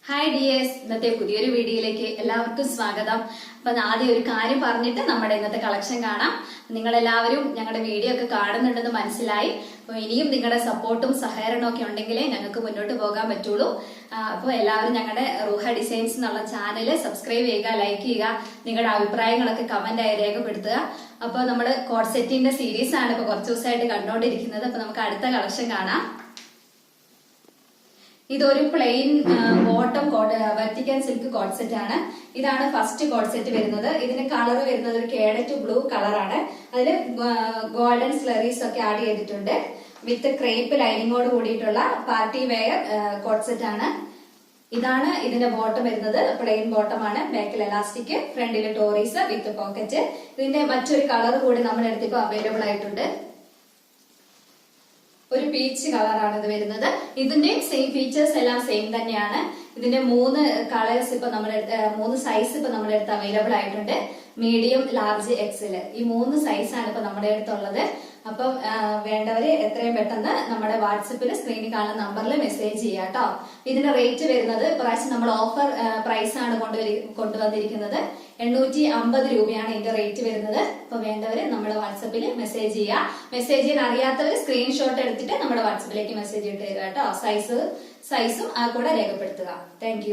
Hi dears, ഇന്നത്തെ പുതിയൊരു വീഡിയോയിലേക്ക് എല്ലാവർക്കും സ്വാഗതം. അപ്പൊ ആദ്യം ഒരു കാര്യം പറഞ്ഞിട്ട് നമ്മുടെ ഇന്നത്തെ കളക്ഷൻ കാണാം. നിങ്ങളെല്ലാവരും ഞങ്ങളുടെ വീഡിയോ ഒക്കെ കാണുന്നുണ്ടെന്ന് മനസ്സിലായി. അപ്പോൾ ഇനിയും നിങ്ങളുടെ സപ്പോർട്ടും സഹകരണവും ഒക്കെ ഉണ്ടെങ്കിലേ ഞങ്ങൾക്ക് മുന്നോട്ട് പോകാൻ പറ്റുള്ളൂ. അപ്പോൾ എല്ലാവരും ഞങ്ങളുടെ റൂഹ ഡിസൈൻസ് എന്നുള്ള ചാനൽ സബ്സ്ക്രൈബ് ചെയ്യുക, ലൈക്ക് ചെയ്യുക, നിങ്ങളുടെ അഭിപ്രായങ്ങളൊക്കെ കമന്റ് ആയി രേഖപ്പെടുത്തുക. അപ്പോൾ നമ്മൾ കോഡ് സെറ്റിന്റെ സീരീസ് ആണ് ഇപ്പൊ കുറച്ച് ദിവസമായിട്ട് കണ്ടുകൊണ്ടിരിക്കുന്നത്. അപ്പൊ നമുക്ക് അടുത്ത കളക്ഷൻ കാണാം. ഇതൊരു plain bottom vertical silk coord set ആണ്. ഇതാണ് ഫസ്റ്റ് കോഡ് സെറ്റ് വരുന്നത്. ഇതിന് കളർ വരുന്നത് ഒരു കേഡറ്റ് ബ്ലൂ കളറാണ്. അതിൽ ഗോൾഡൻ സ്ലറീസ് ഒക്കെ ആഡ് ചെയ്തിട്ടുണ്ട്. വിത്ത് ക്രേപ്പ് ലൈനിങ്ങോട് കൂടിയിട്ടുള്ള പാർട്ടി വെയർ കോഡ് സെറ്റ് ആണ്. ഇതാണ് ഇതിന്റെ ബോട്ടം വരുന്നത്. പ്ലെയിൻ ബോട്ടം ആണ്. ബാക്കിൽ എലാസ്റ്റിക്, ഫ്രണ്ടിൽ ടോറീസ് വിത്ത് പോക്കറ്റ്. ഇതിന്റെ മറ്റൊരു കളർ കൂടി നമ്മുടെ അടുത്ത് ഇപ്പോൾ അവൈലബിൾ ആയിട്ടുണ്ട്. ഒരു പീച്ച് കളറാണ് ഇത് വരുന്നത്. ഇതിന്റെയും സെയിം ഫീച്ചേഴ്സ് എല്ലാം സെയിം തന്നെയാണ്. ഇതിന്റെ 3 കളേഴ്സ് ഇപ്പൊ മൂന്ന് സൈസ് ഇപ്പൊ നമ്മുടെ അടുത്ത് അവൈലബിൾ ആയിട്ടുണ്ട്. Medium, large, XL. ഈ 3 സൈസാണ് ഇപ്പൊ നമ്മുടെ അടുത്തുള്ളത്. അപ്പം വേണ്ടവര് എത്രയും പെട്ടെന്ന് നമ്മുടെ വാട്സപ്പിൽ സ്ക്രീനിൽ കാണുന്ന നമ്പറിൽ മെസ്സേജ് ചെയ്യാം കേട്ടോ. ഇതിന്റെ റേറ്റ് വരുന്നത് ഇപ്രാവശ്യം നമ്മൾ ഓഫർ പ്രൈസ് ആണ് കൊണ്ടുവന്നിരിക്കുന്നത്. 850 രൂപയാണ് ഇതിന്റെ റേറ്റ് വരുന്നത്. അപ്പൊ വേണ്ടവര് നമ്മുടെ വാട്സപ്പിൽ മെസ്സേജ് ചെയ്യുക. മെസ്സേജ് ചെയ്യാൻ അറിയാത്തവർ സ്ക്രീൻഷോട്ട് എടുത്തിട്ട് നമ്മുടെ വാട്സപ്പിലേക്ക് മെസ്സേജ് ഇട്ട് തരിക കേട്ടോ. സൈസും ആ കൂടെ രേഖപ്പെടുത്തുക. താങ്ക്